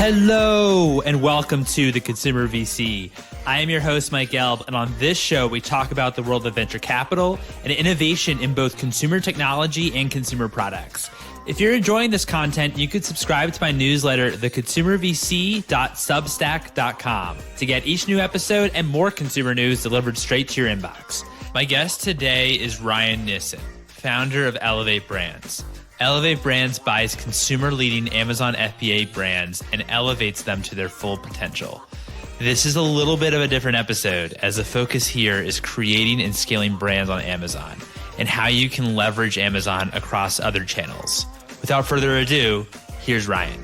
Hello, and welcome to the Consumer VC. I am your host, Mike Gelb, and on this show, we talk about the world of venture capital and innovation in both consumer technology and consumer products. If you're enjoying this content, you could subscribe to my newsletter, theconsumervc.substack.com, to get each new episode and more consumer news delivered straight to your inbox. My guest today is Ryan Gnesin, founder of Elevate Brands. Elevate Brands buys consumer-leading Amazon FBA brands and elevates them to their full potential. This is a little bit of a different episode, as the focus here is creating and scaling brands on Amazon and how you can leverage Amazon across other channels. Without further ado, here's Ryan.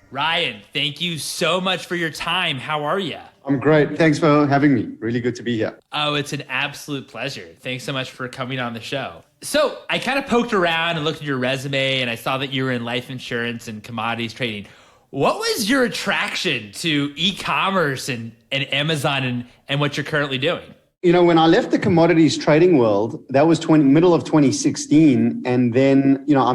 Ryan, thank you so much for your time. How are you? I'm great. Thanks for having me. Really good to be here. Oh, it's an absolute pleasure. Thanks so much for coming on the show. So I kind of poked around and looked at your resume, and I saw that you were in life insurance and commodities trading. What was your attraction to e-commerce and Amazon and what you're currently doing? You know, when I left the commodities trading world, that was middle of 2016. And then, I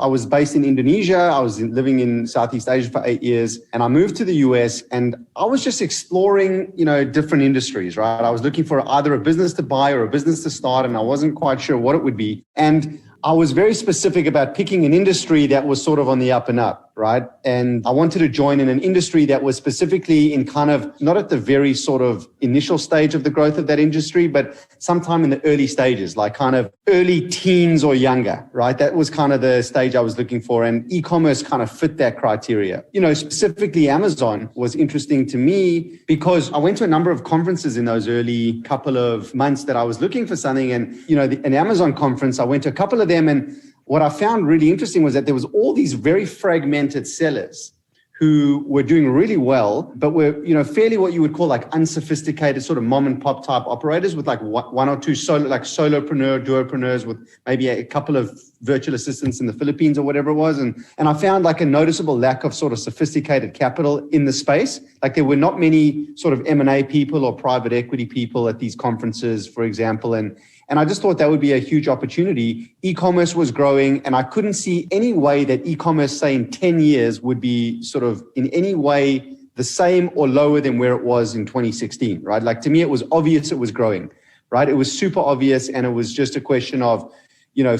was based in Indonesia. I was living in Southeast Asia for 8 years. And I moved to the US and I was just exploring, different industries, right? I was looking for either a business to buy or a business to start, and I wasn't quite sure what it would be. And I was very specific about picking an industry that was sort of on the up and up, right? And I wanted to join in an industry that was specifically in kind of, not at the very sort of initial stage of the growth of that industry, but sometime in the early stages, like kind of early teens or younger, right? That was kind of the stage I was looking for. And e-commerce kind of fit that criteria. Specifically Amazon was interesting to me because I went to a number of conferences in those early couple of months that I was looking for something. And, an Amazon conference, I went to a couple of them, and what I found really interesting was that there was all these very fragmented sellers who were doing really well, but were, fairly what you would call like unsophisticated sort of mom and pop type operators with like one or two solopreneur, duopreneurs with maybe a couple of virtual assistants in the Philippines or whatever it was. And I found like a noticeable lack of sort of sophisticated capital in the space. Like there were not many sort of M&A people or private equity people at these conferences, for example. And I just thought that would be a huge opportunity. E-commerce was growing, and I couldn't see any way that e-commerce, say in 10 years, would be sort of in any way the same or lower than where it was in 2016, right? Like to me, it was obvious it was growing, right? It was super obvious, and it was just a question of,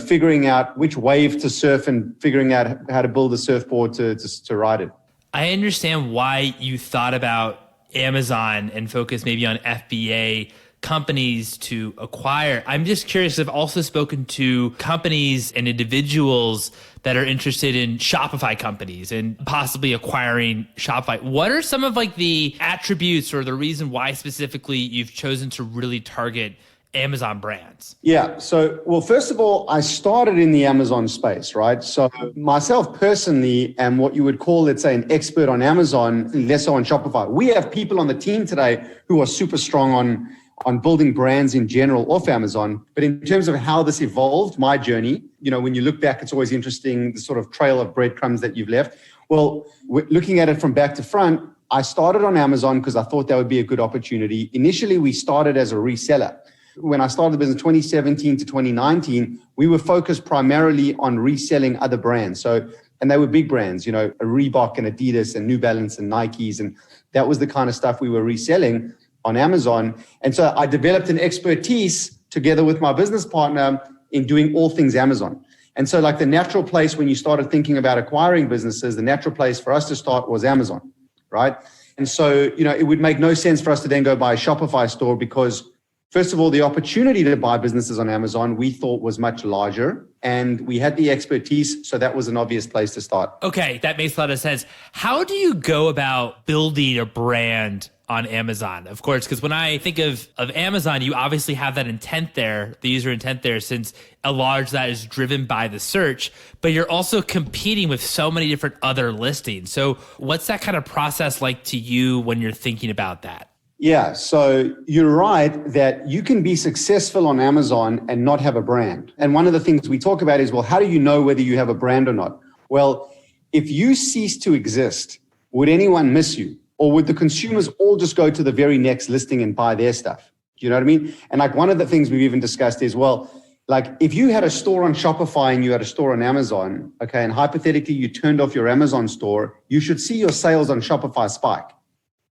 figuring out which wave to surf and figuring out how to build a surfboard to ride it. I understand why you thought about Amazon and focus maybe on FBA companies to acquire. I'm just curious, I've also spoken to companies and individuals that are interested in Shopify companies and possibly acquiring Shopify. What are some of like the attributes or the reason why specifically you've chosen to really target Amazon brands? Yeah. So, well, first of all, I started in the Amazon space, right? So myself personally am what you would call, let's say, an expert on Amazon, less so on Shopify. We have people on the team today who are super strong on building brands in general off Amazon. But in terms of how this evolved, my journey, when you look back, it's always interesting, the sort of trail of breadcrumbs that you've left. Well, looking at it from back to front, I started on Amazon because I thought that would be a good opportunity. Initially, we started as a reseller. When I started the business 2017 to 2019, we were focused primarily on reselling other brands. And they were big brands, a Reebok and Adidas and New Balance and Nikes. And that was the kind of stuff we were reselling on Amazon. And so I developed an expertise together with my business partner in doing all things Amazon. And so like the natural place when you started thinking about acquiring businesses, the natural place for us to start was Amazon, right? And so, it would make no sense for us to then go buy a Shopify store because first of all, the opportunity to buy businesses on Amazon we thought was much larger, and we had the expertise, so that was an obvious place to start. Okay, that makes a lot of sense. How do you go about building a brand on Amazon? Of course, because when I think of Amazon, you obviously have that intent there, the user intent there, since a large that is driven by the search, but you're also competing with so many different other listings. So what's that kind of process like to you when you're thinking about that? Yeah, so you're right that you can be successful on Amazon and not have a brand. And one of the things we talk about is, well, how do you know whether you have a brand or not? Well, if you cease to exist, would anyone miss you? Or would the consumers all just go to the very next listing and buy their stuff? Do you know what I mean? And like one of the things we've even discussed is, well, like if you had a store on Shopify and you had a store on Amazon, okay, and hypothetically you turned off your Amazon store, you should see your sales on Shopify spike.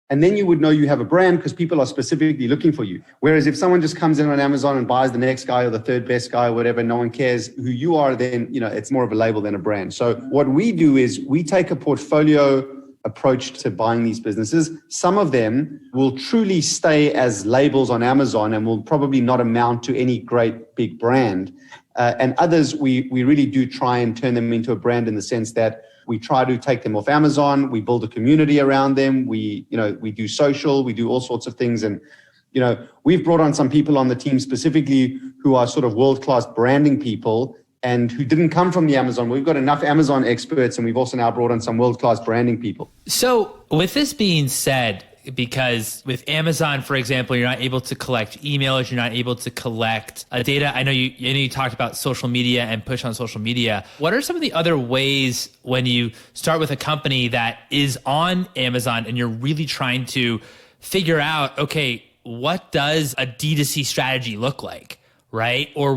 And then you would know you have a brand because people are specifically looking for you. Whereas if someone just comes in on Amazon and buys the next guy or the third best guy or whatever, no one cares who you are, then, it's more of a label than a brand. So what we do is we take a portfolio approach to buying these businesses. Some of them will truly stay as labels on Amazon and will probably not amount to any great big brand. And others, we really do try and turn them into a brand in the sense that we try to take them off Amazon. We build a community around them. We do social, we do all sorts of things. And, we've brought on some people on the team specifically who are sort of world-class branding people and who didn't come from the Amazon. We've got enough Amazon experts, and we've also now brought on some world-class branding people. So with this being said, because with Amazon, for example, you're not able to collect emails, you're not able to collect data. I know you talked about social media and push on social media. What are some of the other ways when you start with a company that is on Amazon and you're really trying to figure out, okay, what does a D2C strategy look like, right? Or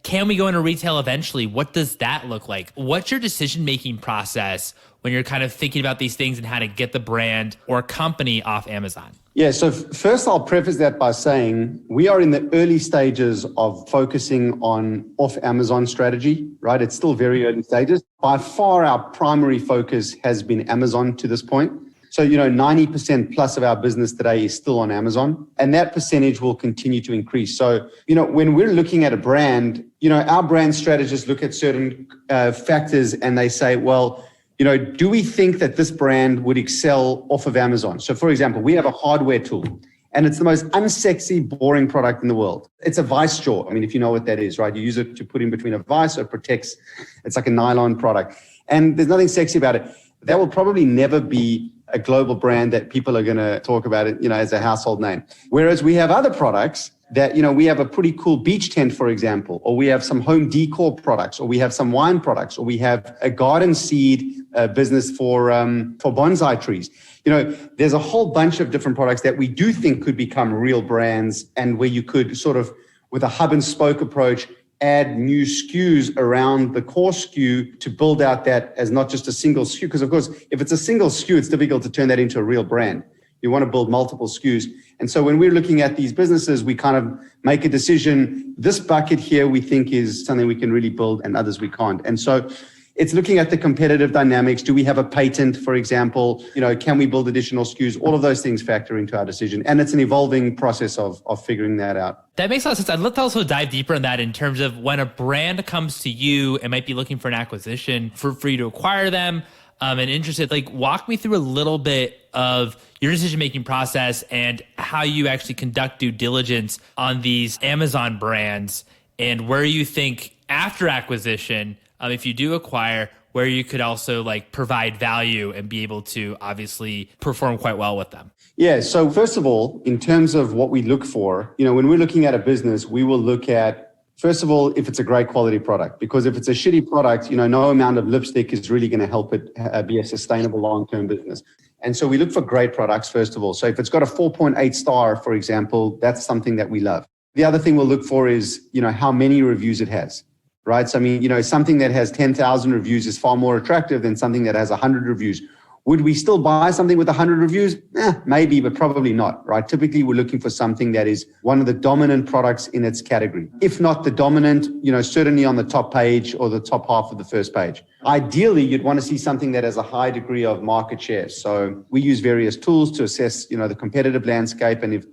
can we go into retail eventually? What does that look like? What's your decision-making process when you're kind of thinking about these things and how to get the brand or company off Amazon? Yeah, so first I'll preface that by saying we are in the early stages of focusing on off Amazon strategy, right? It's still very early stages. By far, our primary focus has been Amazon to this point. So, 90% plus of our business today is still on Amazon, and that percentage will continue to increase. So, when we're looking at a brand, our brand strategists look at certain factors and they say, well, do we think that this brand would excel off of Amazon? So, for example, we have a hardware tool, and it's the most unsexy, boring product in the world. It's a vice jaw. I mean, if you know what that is, right? You use it to put in between a vice, so it protects. It's like a nylon product. And there's nothing sexy about it. That will probably never be a global brand that people are going to talk about it, as a household name. Whereas we have other products that, we have a pretty cool beach tent, for example, or we have some home decor products, or we have some wine products, or we have a garden seed business for bonsai trees. There's a whole bunch of different products that we do think could become real brands, and where you could sort of, with a hub and spoke approach, add new SKUs around the core SKU to build out that as not just a single SKU. Because of course, if it's a single SKU, it's difficult to turn that into a real brand. You want to build multiple SKUs. And so when we're looking at these businesses, we kind of make a decision. This bucket here we think is something we can really build, and others we can't. And so it's looking at the competitive dynamics. Do we have a patent, for example? Can we build additional SKUs? All of those things factor into our decision. And it's an evolving process of figuring that out. That makes a lot of sense. I'd love to also dive deeper in that in terms of when a brand comes to you and might be looking for an acquisition for you to acquire them and interested. Like, walk me through a little bit of your decision-making process and how you actually conduct due diligence on these Amazon brands, and where you think after acquisition, if you do acquire, where you could also provide value and be able to obviously perform quite well with them. Yeah. So first of all, in terms of what we look for, when we're looking at a business, we will look at, first of all, if it's a great quality product, because if it's a shitty product, no amount of lipstick is really going to help it be a sustainable long-term business. And so we look for great products, first of all. So if it's got a 4.8 star, for example, that's something that we love. The other thing we'll look for is, how many reviews it has. Right. So, something that has 10,000 reviews is far more attractive than something that has 100 reviews. Would we still buy something with 100 reviews? Maybe, but probably not. Right. Typically, we're looking for something that is one of the dominant products in its category. If not the dominant, certainly on the top page or the top half of the first page. Ideally, you'd want to see something that has a high degree of market share. So we use various tools to assess, the competitive landscape. And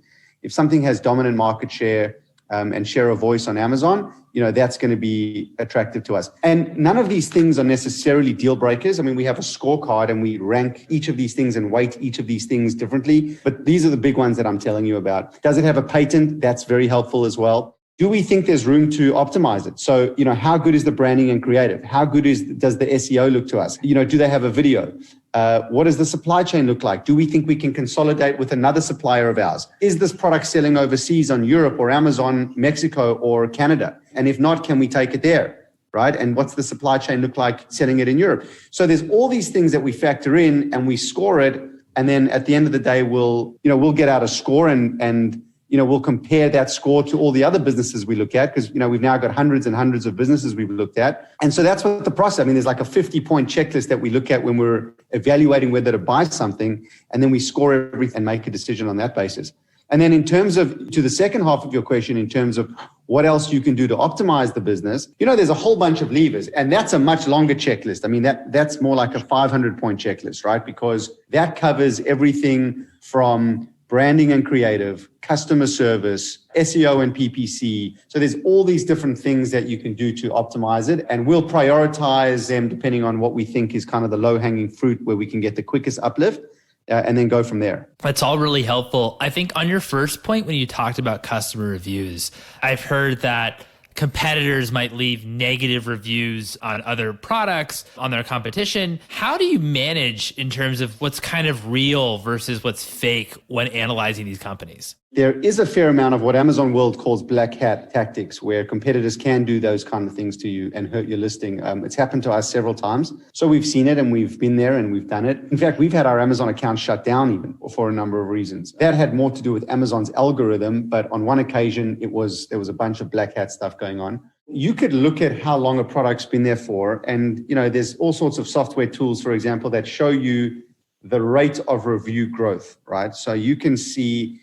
if something has dominant market share and share of voice on Amazon, that's going to be attractive to us. And none of these things are necessarily deal breakers. I mean, we have a scorecard and we rank each of these things and weight each of these things differently. But these are the big ones that I'm telling you about. Does it have a patent? That's very helpful as well. Do we think there's room to optimize it? So, how good is the branding and creative? How good does the SEO look to us? Do they have a video? What does the supply chain look like? Do we think we can consolidate with another supplier of ours? Is this product selling overseas on Europe or Amazon, Mexico or Canada? And if not, can we take it there? Right? And what's the supply chain look like selling it in Europe? So there's all these things that we factor in and we score it. And then at the end of the day, we'll get out a score and we'll compare that score to all the other businesses we look at because, we've now got hundreds and hundreds of businesses we've looked at. And so that's what the process, there's like a 50-point checklist that we look at when we're evaluating whether to buy something. And then we score everything and make a decision on that basis. And then in terms of, to the second half of your question, in terms of what else you can do to optimize the business, there's a whole bunch of levers, and that's a much longer checklist. That's more like a 500-point checklist, right? Because that covers everything from branding and creative, customer service, SEO and PPC. So there's all these different things that you can do to optimize it, and we'll prioritize them depending on what we think is kind of the low-hanging fruit where we can get the quickest uplift. And then go from there. That's all really helpful. I think on your first point, when you talked about customer reviews, I've heard that competitors might leave negative reviews on other products, on their competition. How do you manage in terms of what's kind of real versus what's fake when analyzing these companies? There is a fair amount of what Amazon World calls black hat tactics, where competitors can do those kind of things to you and hurt your listing. It's happened to us several times. So we've seen it and we've been there and we've done it. In fact, we've had our Amazon account shut down even for a number of reasons. That had more to do with Amazon's algorithm, but on one occasion, there was a bunch of black hat stuff going on. You could look at how long a product's been there for, and there's all sorts of software tools, for example, that show you the rate of review growth, right? So you can see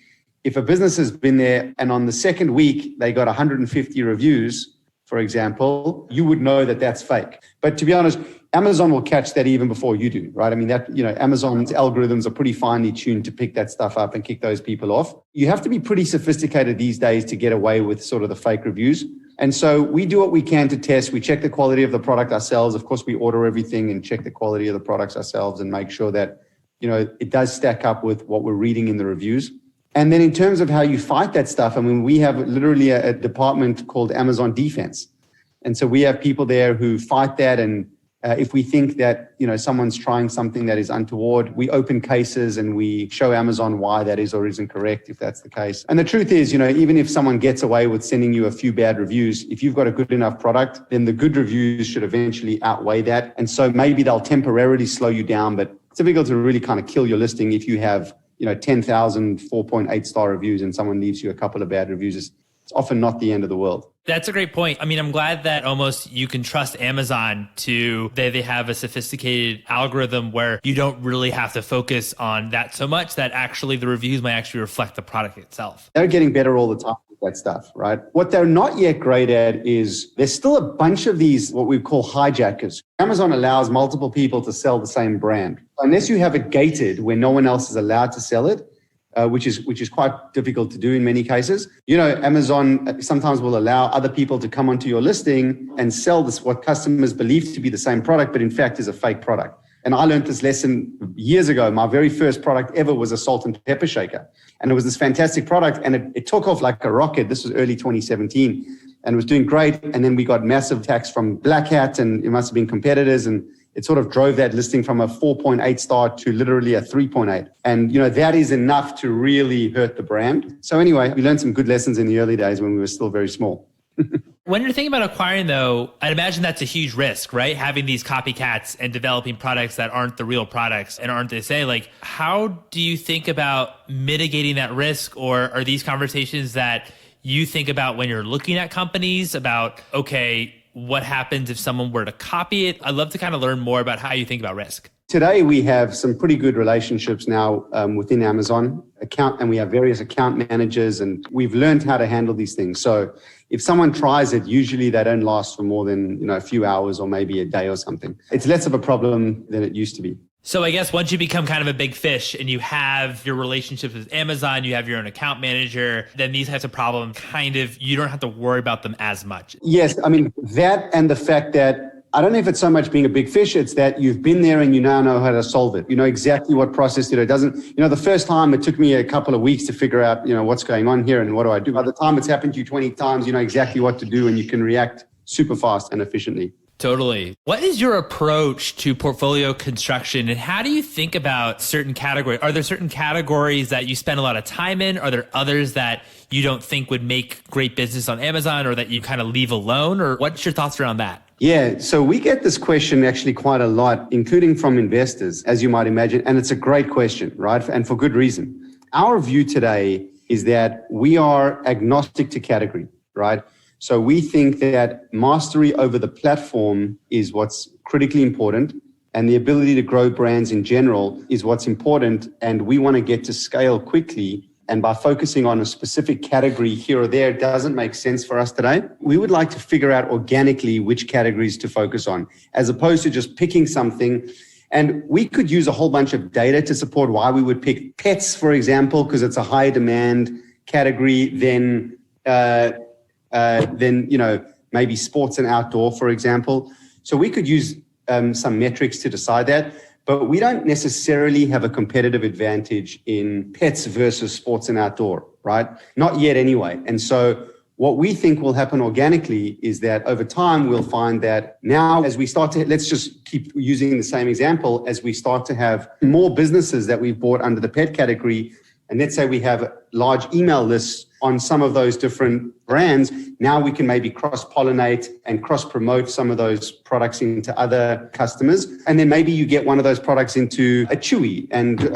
if a business has been there and on the second week, they got 150 reviews, for example, you would know that that's fake. But to be honest, Amazon will catch that even before you do, right? Amazon's algorithms are pretty finely tuned to pick that stuff up and kick those people off. You have to be pretty sophisticated these days to get away with sort of the fake reviews. And so we do what we can to test. We check the quality of the product ourselves. Of course, we order everything and check the quality of the products ourselves and make sure that, it does stack up with what we're reading in the reviews. And then in terms of how you fight that stuff, we have literally a department called Amazon Defense. And so we have people there who fight that. And if we think that, someone's trying something that is untoward, we open cases and we show Amazon why that is or isn't correct, if that's the case. And the truth is, even if someone gets away with sending you a few bad reviews, if you've got a good enough product, then the good reviews should eventually outweigh that. And so maybe they'll temporarily slow you down, but it's difficult to really kind of kill your listing if you have 10,000 4.8 star reviews and someone leaves you a couple of bad reviews. It's often not the end of the world. That's a great point. I'm glad that almost you can trust Amazon they have a sophisticated algorithm where you don't really have to focus on that so much, that actually the reviews might actually reflect the product itself. They're getting better all the time with that stuff, right? What they're not yet great at is there's still a bunch of these, what we call hijackers. Amazon allows multiple people to sell the same brand. Unless you have it gated where no one else is allowed to sell it, which is quite difficult to do in many cases. Amazon sometimes will allow other people to come onto your listing and sell this, what customers believe to be the same product, but in fact is a fake product. And I learned this lesson years ago. My very first product ever was a salt and pepper shaker. And it was this fantastic product and it took off like a rocket. This was early 2017 and it was doing great. And then we got massive attacks from Black Hat and it must have been competitors. And it sort of drove that listing from a 4.8 star to literally a 3.8. And, that is enough to really hurt the brand. So anyway, we learned some good lessons in the early days when we were still very small. When you're thinking about acquiring, though, I'd imagine that's a huge risk, right? Having these copycats and developing products that aren't the real products and aren't they say, like, how do you think about mitigating that risk? Or are these conversations that you think about when you're looking at companies about, okay, what happens if someone were to copy it? I'd love to kind of learn more about how you think about risk. Today, we have some pretty good relationships now within Amazon and we have various account managers and we've learned how to handle these things. So if someone tries it, usually they don't last for more than a few hours or maybe a day or something. It's less of a problem than it used to be. So I guess once you become kind of a big fish and you have your relationships with Amazon, you have your own account manager, then these types of problems you don't have to worry about them as much. Yes, that and the fact that I don't know if it's so much being a big fish, it's that you've been there and you now know how to solve it. You know exactly what process it doesn't. The first time it took me a couple of weeks to figure out, what's going on here and what do I do. By the time it's happened to you 20 times, you know exactly what to do and you can react super fast and efficiently. Totally. What is your approach to portfolio construction and how do you think about certain categories? Are there certain categories that you spend a lot of time in? Are there others that you don't think would make great business on Amazon or that you kind of leave alone? Or what's your thoughts around that? Yeah, so we get this question actually quite a lot, including from investors, as you might imagine. And it's a great question, right? And for good reason. Our view today is that we are agnostic to category, right? So we think that mastery over the platform is what's critically important, and the ability to grow brands in general is what's important. And we want to get to scale quickly. And by focusing on a specific category here or there doesn't make sense for us today. We would like to figure out organically which categories to focus on, as opposed to just picking something. And we could use a whole bunch of data to support why we would pick pets, for example, because it's a high demand category than maybe sports and outdoor, for example. So we could use some metrics to decide that. But we don't necessarily have a competitive advantage in pets versus sports and outdoor, right? Not yet anyway. And so what we think will happen organically is that over time, we'll find that now as we start to, let's just keep using the same example, as we start to have more businesses that we've bought under the pet category, and let's say we have large email lists on some of those different brands, now we can maybe cross-pollinate and cross-promote some of those products into other customers. And then maybe you get one of those products into a Chewy and,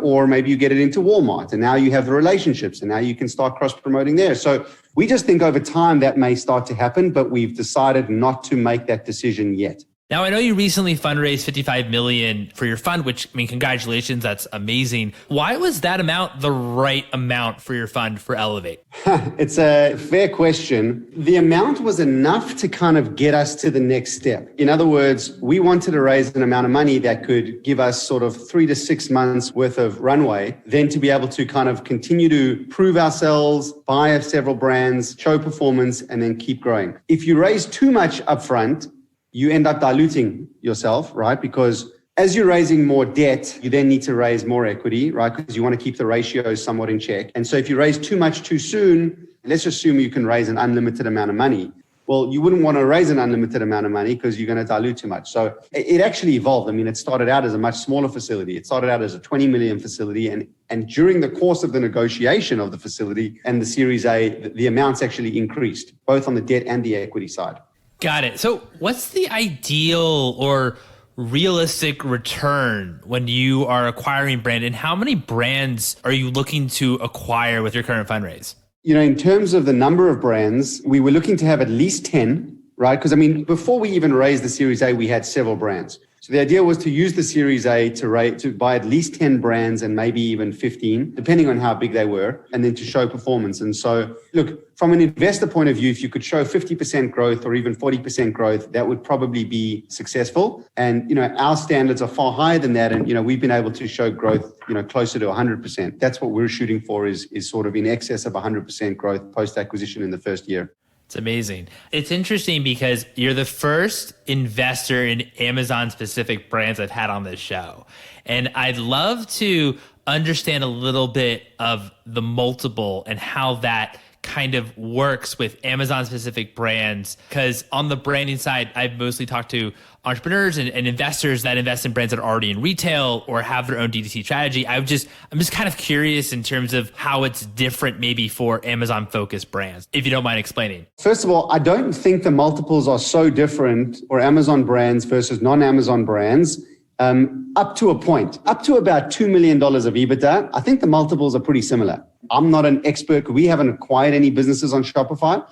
or maybe you get it into Walmart, and now you have the relationships and now you can start cross-promoting there. So we just think over time that may start to happen, but we've decided not to make that decision yet. Now, I know you recently fundraised $55 million for your fund, which, I mean, congratulations. That's amazing. Why was that amount the right amount for your fund for Elevate? It's a fair question. The amount was enough to kind of get us to the next step. In other words, we wanted to raise an amount of money that could give us sort of 3 to 6 months worth of runway, then to be able to kind of continue to prove ourselves, buy several brands, show performance, and then keep growing. If you raise too much upfront, you end up diluting yourself, right? Because as you're raising more debt, you then need to raise more equity, right? Because you want to keep the ratios somewhat in check. And so if you raise too much too soon, let's assume you can raise an unlimited amount of money. Well, you wouldn't want to raise an unlimited amount of money because you're going to dilute too much. So it actually evolved. I mean, it started out as a much smaller facility. It started out as a 20 million facility. And during the course of the negotiation of the facility and the Series A, the amounts actually increased, both on the debt and the equity side. Got it. So what's the ideal or realistic return when you are acquiring brand, and how many brands are you looking to acquire with your current fundraise? In terms of the number of brands, we were looking to have at least 10, right? Because before we even raised the Series A, we had several brands. So the idea was to use the Series A to buy at least 10 brands and maybe even 15, depending on how big they were, and then to show performance. And so, look, from an investor point of view, if you could show 50% growth or even 40% growth, that would probably be successful. And, our standards are far higher than that. And, we've been able to show growth, closer to 100%. That's what we're shooting for is sort of in excess of 100% growth post-acquisition in the first year. It's amazing. It's interesting because you're the first investor in Amazon-specific brands I've had on this show. And I'd love to understand a little bit of the multiple and how that kind of works with Amazon-specific brands. Because on the branding side, I've mostly talked to entrepreneurs and investors that invest in brands that are already in retail or have their own D2C strategy. I'm just kind of curious in terms of how it's different maybe for Amazon-focused brands, if you don't mind explaining. First of all, I don't think the multiples are so different for Amazon brands versus non-Amazon brands. Up to a point, up to about $2 million of EBITDA, I think the multiples are pretty similar. I'm not an expert. We haven't acquired any businesses on Shopify.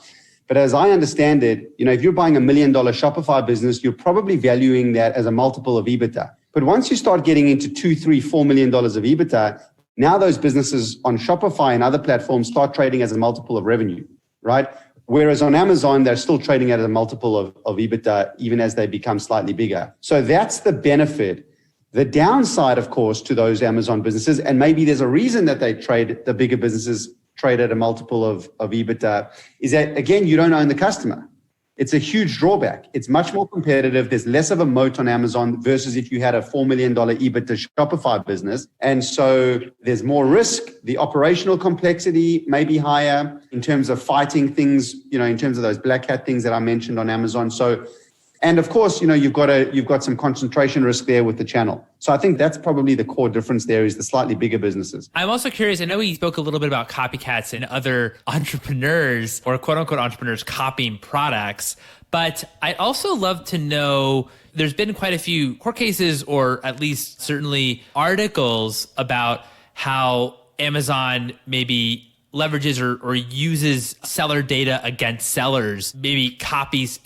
But as I understand it, if you're buying $1 million Shopify business, you're probably valuing that as a multiple of EBITDA. But once you start getting into $2, $3, $4 million of EBITDA, now those businesses on Shopify and other platforms start trading as a multiple of revenue, right? Whereas on Amazon, they're still trading at a multiple of EBITDA, even as they become slightly bigger. So that's the benefit. The downside, of course, to those Amazon businesses, and maybe there's a reason that the bigger businesses trade at a multiple of EBITDA, is that, again, you don't own the customer. It's a huge drawback. It's much more competitive. There's less of a moat on Amazon versus if you had a $4 million EBITDA Shopify business. And so there's more risk. The operational complexity may be higher in terms of fighting things, in terms of those black hat things that I mentioned on Amazon. So, and of course, you've got some concentration risk there with the channel. So I think that's probably the core difference there is the slightly bigger businesses. I'm also curious, I know we spoke a little bit about copycats and other entrepreneurs or quote unquote entrepreneurs copying products, but I'd also love to know, there's been quite a few court cases or at least certainly articles about how Amazon maybe leverages or uses seller data against sellers, maybe copies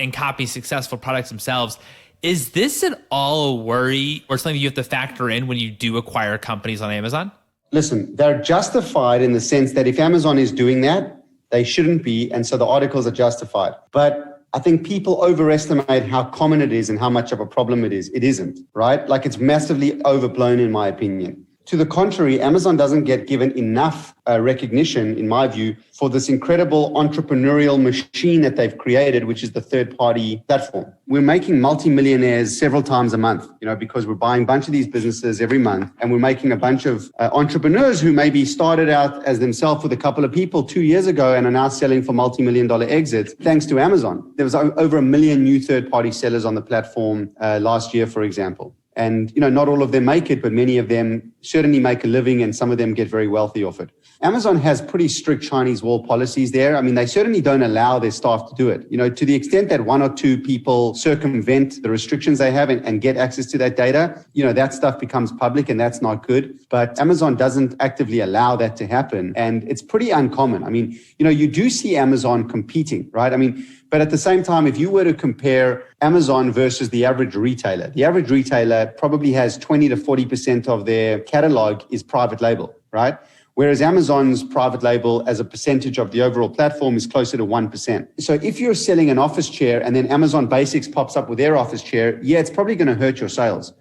successful products themselves. Is this at all a worry or something you have to factor in when you do acquire companies on Amazon? Listen, they're justified in the sense that if Amazon is doing that, they shouldn't be. And so the articles are justified. But I think people overestimate how common it is and how much of a problem it is. It isn't, right? Like it's massively overblown in my opinion. To the contrary, Amazon doesn't get given enough recognition, in my view, for this incredible entrepreneurial machine that they've created, which is the third-party platform. We're making multimillionaires several times a month, because we're buying a bunch of these businesses every month, and we're making a bunch of entrepreneurs who maybe started out as themselves with a couple of people 2 years ago and are now selling for multi-million-dollar exits, thanks to Amazon. There was over 1 million new third-party sellers on the platform last year, for example. And, not all of them make it, but many of them certainly make a living and some of them get very wealthy off it. Amazon has pretty strict Chinese wall policies there. I mean, they certainly don't allow their staff to do it. To the extent that one or two people circumvent the restrictions they have and get access to that data, that stuff becomes public and that's not good. But Amazon doesn't actively allow that to happen. And it's pretty uncommon. I mean, you do see Amazon competing, right? I mean, but at the same time, if you were to compare Amazon versus the average retailer probably has 20 to 40% of their catalog is private label, right? Whereas Amazon's private label as a percentage of the overall platform is closer to 1%. So if you're selling an office chair and then Amazon Basics pops up with their office chair, it's probably going to hurt your sales.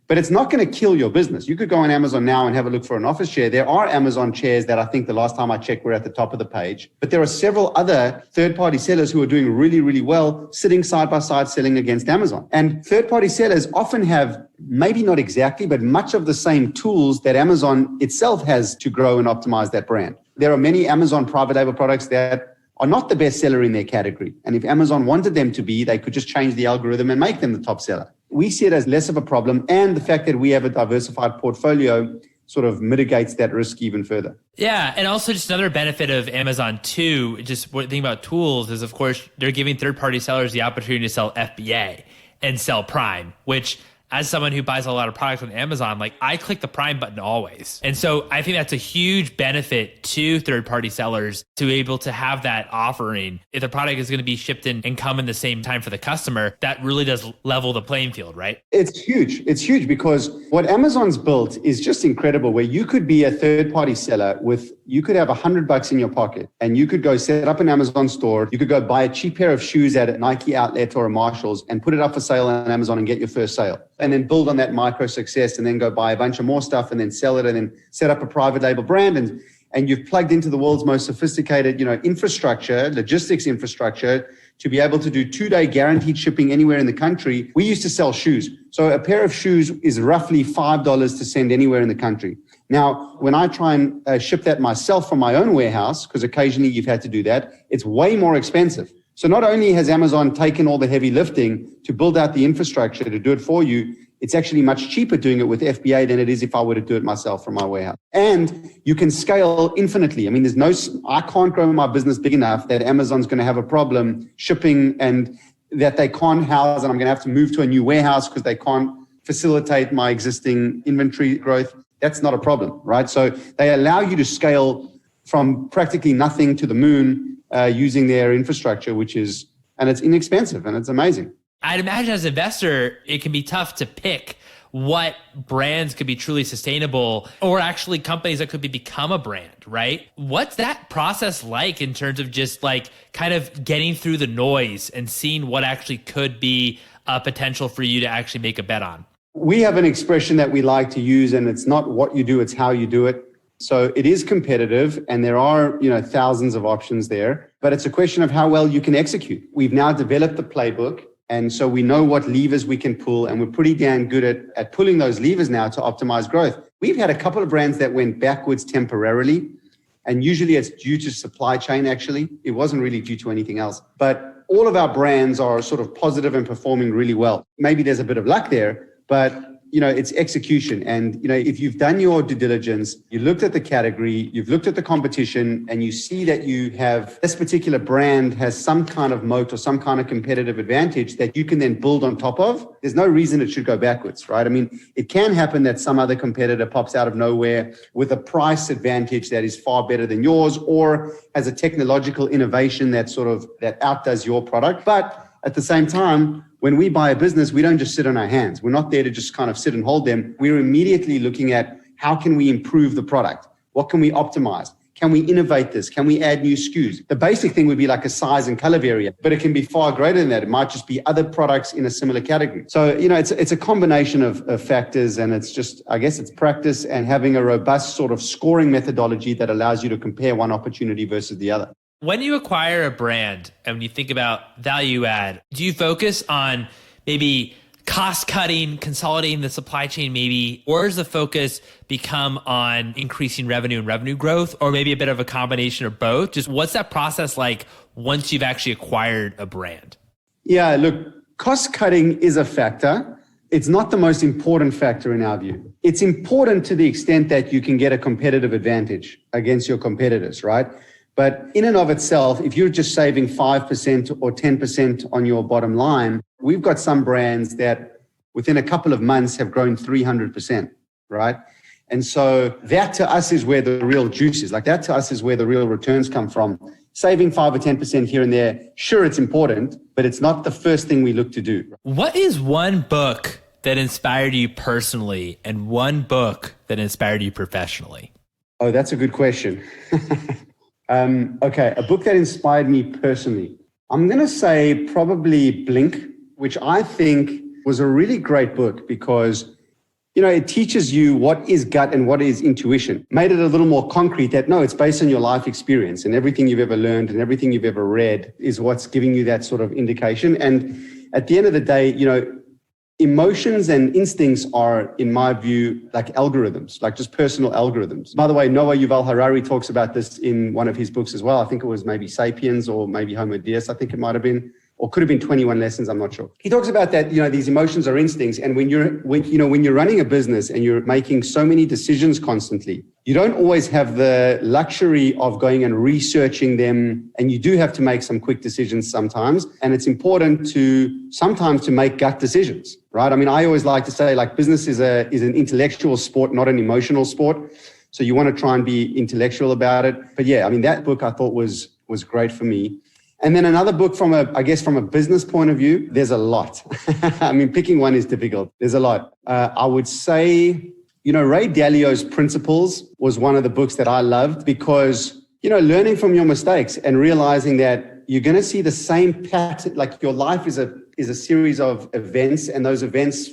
But it's not going to kill your business. You could go on Amazon now and have a look for an office chair. There are Amazon chairs that I think the last time I checked were at the top of the page. But there are several other third-party sellers who are doing really, really well, sitting side by side selling against Amazon. And third-party sellers often have maybe not exactly, but much of the same tools that Amazon itself has to grow and optimize that brand. There are many Amazon private label products that are not the best seller in their category. And if Amazon wanted them to be, they could just change the algorithm and make them the top seller. We see it as less of a problem, and the fact that we have a diversified portfolio sort of mitigates that risk even further. Yeah, and also just another benefit of Amazon too, just one thing about tools is, of course, they're giving third-party sellers the opportunity to sell FBA and sell Prime, which as someone who buys a lot of products on Amazon, I click the Prime button always. And so I think that's a huge benefit to third-party sellers to be able to have that offering. If the product is going to be shipped in and come in the same time for the customer, that really does level the playing field, right? It's huge. It's huge because what Amazon's built is just incredible, where you could be a third-party seller you could have $100 in your pocket and you could go set up an Amazon store. You could go buy a cheap pair of shoes at a Nike outlet or a Marshalls and put it up for sale on Amazon and get your first sale. And then build on that micro success and then go buy a bunch of more stuff and then sell it and then set up a private label brand. And you've plugged into the world's most sophisticated, infrastructure, logistics infrastructure to be able to do 2-day guaranteed shipping anywhere in the country. We used to sell shoes. So a pair of shoes is roughly $5 to send anywhere in the country. Now, when I try and ship that myself from my own warehouse, because occasionally you've had to do that, it's way more expensive. So not only has Amazon taken all the heavy lifting to build out the infrastructure to do it for you, it's actually much cheaper doing it with FBA than it is if I were to do it myself from my warehouse. And you can scale infinitely. I mean, I can't grow my business big enough that Amazon's going to have a problem shipping and that they can't house, and I'm going to have to move to a new warehouse because they can't facilitate my existing inventory growth. That's not a problem, right? So they allow you to scale from practically nothing to the moon using their infrastructure, and it's inexpensive and it's amazing. I'd imagine as an investor, it can be tough to pick what brands could be truly sustainable or actually companies that could become a brand, right? What's that process like in terms of just kind of getting through the noise and seeing what actually could be a potential for you to actually make a bet on? We have an expression that we like to use, and it's not what you do, it's how you do it. So it is competitive and there are, thousands of options there, but it's a question of how well you can execute. We've now developed the playbook, and so we know what levers we can pull, and we're pretty damn good at pulling those levers now to optimize growth. We've had a couple of brands that went backwards temporarily, and usually it's due to supply chain, actually. It wasn't really due to anything else. But all of our brands are sort of positive and performing really well. Maybe there's a bit of luck there, but it's execution. And, if you've done your due diligence, you looked at the category, you've looked at the competition, and you see that you have this particular brand has some kind of moat or some kind of competitive advantage that you can then build on top of, there's no reason it should go backwards, right? I mean, it can happen that some other competitor pops out of nowhere with a price advantage that is far better than yours, or has a technological innovation that outdoes your product. But at the same time, when we buy a business, we don't just sit on our hands. We're not there to just kind of sit and hold them. We're immediately looking at how can we improve the product? What can we optimize? Can we innovate this? Can we add new SKUs? The basic thing would be like a size and color variant, but it can be far greater than that. It might just be other products in a similar category. So, it's a combination of factors, and it's just, I guess it's practice and having a robust sort of scoring methodology that allows you to compare one opportunity versus the other. When you acquire a brand and when you think about value add, do you focus on maybe cost cutting, consolidating the supply chain maybe, or does the focus become on increasing revenue and revenue growth, or maybe a bit of a combination of both? Just what's that process like once you've actually acquired a brand? Yeah, look, cost cutting is a factor. It's not the most important factor in our view. It's important to the extent that you can get a competitive advantage against your competitors, right? But in and of itself, if you're just saving 5% or 10% on your bottom line, we've got some brands that within a couple of months have grown 300%, right? And so that to us is where the real juice is. Like that to us is where the real returns come from. Saving 5 or 10% here and there, sure, it's important, but it's not the first thing we look to do. What is one book that inspired you personally and one book that inspired you professionally? Oh, that's a good question. Okay, a book that inspired me personally. I'm going to say probably Blink, which I think was a really great book because, it teaches you what is gut and what is intuition. Made it a little more concrete that, no, it's based on your life experience and everything you've ever learned and everything you've ever read is what's giving you that sort of indication. And at the end of the day, emotions and instincts are, in my view, like algorithms, like just personal algorithms. By the way, Noah Yuval Harari talks about this in one of his books as well. I think it was maybe Sapiens or maybe Homo Deus, I think it might have been, or could have been 21 Lessons, I'm not sure. He talks about that, these emotions are instincts. And when you're running a business and you're making so many decisions constantly, you don't always have the luxury of going and researching them. And you do have to make some quick decisions sometimes. And it's important sometimes to make gut decisions, right? I mean, I always like to say like business is an intellectual sport, not an emotional sport. So you want to try and be intellectual about it. But yeah, I mean, that book I thought was great for me. And then another book from a business point of view, there's a lot. I mean, picking one is difficult. There's a lot. I would say, Ray Dalio's Principles was one of the books that I loved because, learning from your mistakes and realizing that you're going to see the same pattern, like your life is a series of events, and those events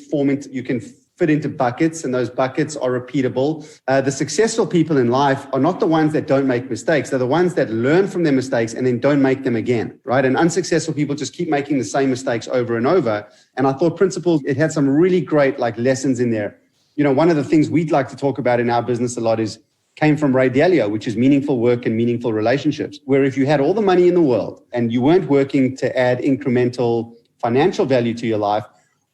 you can fit into buckets, and those buckets are repeatable. The successful people in life are not the ones that don't make mistakes. They're the ones that learn from their mistakes and then don't make them again, right? And unsuccessful people just keep making the same mistakes over and over. And I thought Principles, it had some really great lessons in there. One of the things we'd like to talk about in our business a lot came from Ray Dalio, which is meaningful work and meaningful relationships, where if you had all the money in the world and you weren't working to add incremental financial value to your life,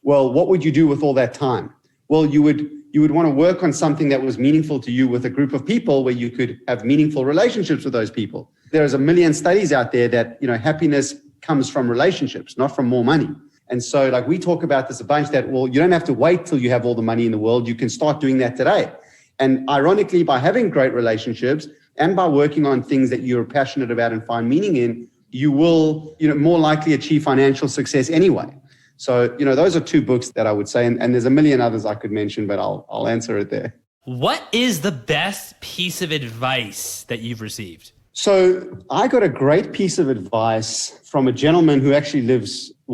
well, what would you do with all that time? Well, you would want to work on something that was meaningful to you with a group of people where you could have meaningful relationships with those people. There's a million studies out there that, happiness comes from relationships, not from more money. And so we talk about this a bunch that, well, you don't have to wait till you have all the money in the world. You can start doing that today. And ironically, by having great relationships and by working on things that you're passionate about and find meaning in, you will, more likely achieve financial success anyway. So, those are two books that I would say, and there's a million others I could mention, but I'll answer it there. What is the best piece of advice that you've received? So I got a great piece of advice from a gentleman who actually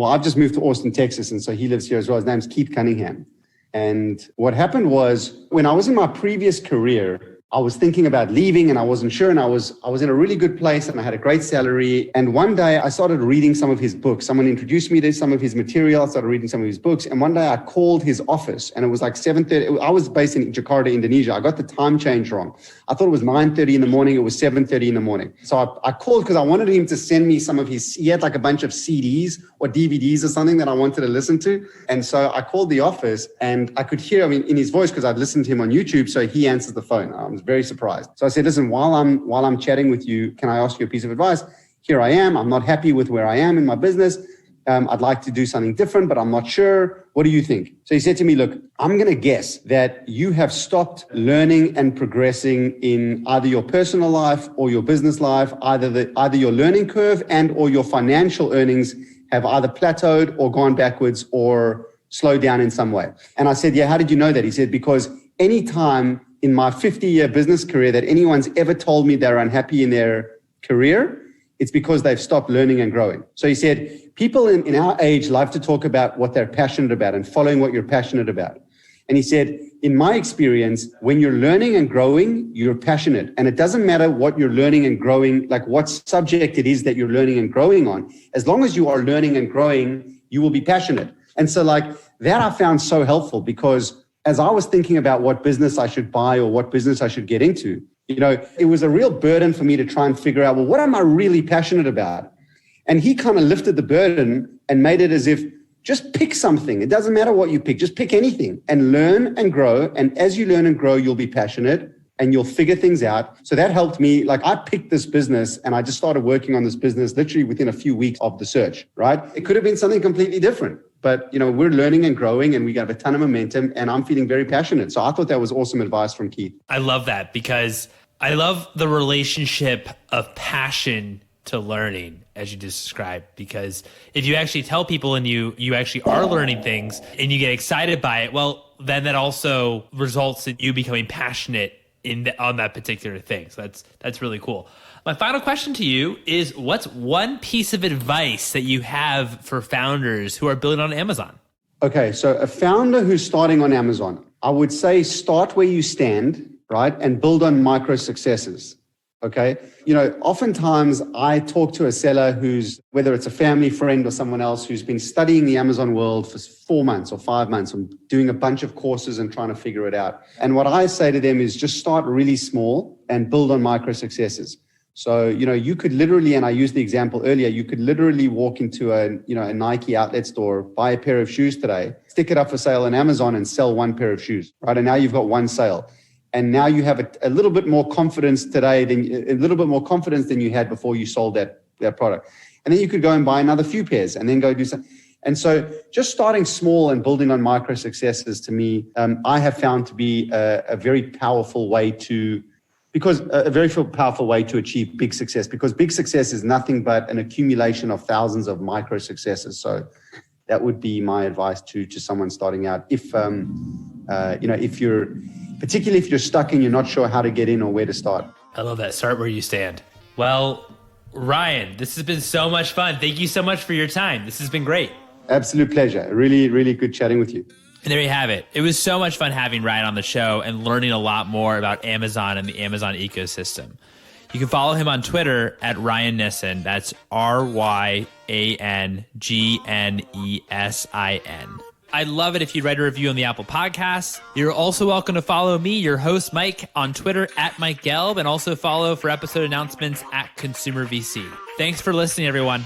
I've just moved to Austin, Texas, and so he lives here as well. His name's Keith Cunningham. And what happened was when I was in my previous career, I was thinking about leaving and I wasn't sure. And I was in a really good place and I had a great salary. And one day I started reading some of his books. Someone introduced me to some of his material. I started reading some of his books. And one day I called his office and it was like 7:30. I was based in Jakarta, Indonesia. I got the time change wrong. I thought it was 9:30 in the morning. It was 7:30 in the morning. So I called because I wanted him to send me some of he had like a bunch of CDs or DVDs or something that I wanted to listen to. And so I called the office and I could hear, in his voice, because I'd listened to him on YouTube. So he answers the phone. I was very surprised. So I said, listen, while I'm chatting with you, can I ask you a piece of advice? Here I am. I'm not happy with where I am in my business. I'd like to do something different, but I'm not sure. What do you think? So he said to me, look, I'm going to guess that you have stopped learning and progressing in either your personal life or your business life. Either your learning curve and or your financial earnings have either plateaued or gone backwards or slowed down in some way. And I said, yeah, how did you know that? He said, because anytime in my 50-year business career that anyone's ever told me they're unhappy in their career, it's because they've stopped learning and growing. So he said, people in our age love to talk about what they're passionate about and following what you're passionate about. And he said, in my experience, when you're learning and growing, you're passionate. And it doesn't matter what you're learning and growing, like what subject it is that you're learning and growing on. As long as you are learning and growing, you will be passionate. And so like that I found so helpful because as I was thinking about what business I should buy or what business I should get into, it was a real burden for me to try and figure out, well, what am I really passionate about? And he kind of lifted the burden and made it as if just pick something. It doesn't matter what you pick, just pick anything and learn and grow. And as you learn and grow, you'll be passionate and you'll figure things out. So that helped me. Like I picked this business and I just started working on this business literally within a few weeks of the search, right? It could have been something completely different. But, we're learning and growing and we got a ton of momentum and I'm feeling very passionate. So I thought that was awesome advice from Keith. I love that because I love the relationship of passion to learning as you just described, because if you actually tell people and you actually are learning things and you get excited by it, well, then that also results in you becoming passionate on that particular thing. So that's really cool. My final question to you is, what's one piece of advice that you have for founders who are building on Amazon? Okay, so a founder who's starting on Amazon, I would say start where you stand, right? And build on micro successes, okay? Oftentimes I talk to a seller who's, whether it's a family friend or someone else who's been studying the Amazon world for 4 months or 5 months and doing a bunch of courses and trying to figure it out. And what I say to them is just start really small and build on micro successes. So, you could literally, and I used the example earlier, you could literally walk into a Nike outlet store, buy a pair of shoes today, stick it up for sale on Amazon and sell one pair of shoes, right? And now you've got one sale. And now you have a little bit more confidence today than you had before you sold that product. And then you could go and buy another few pairs and then go do something. And so just starting small and building on micro successes to me, I have found to be a very powerful way to achieve big success, because big success is nothing but an accumulation of thousands of micro successes. So that would be my advice to someone starting out. Particularly if you're stuck and you're not sure how to get in or where to start. I love that. Start where you stand. Well, Ryan, this has been so much fun. Thank you so much for your time. This has been great. Absolute pleasure. Really, really good chatting with you. And there you have it. It was so much fun having Ryan on the show and learning a lot more about Amazon and the Amazon ecosystem. You can follow him on Twitter at Ryan Gnesin. That's RyanGnesin. I'd love it if you'd write a review on the Apple Podcasts. You're also welcome to follow me, your host, Mike, on Twitter at Mike Gelb, and also follow for episode announcements at Consumer VC. Thanks for listening, everyone.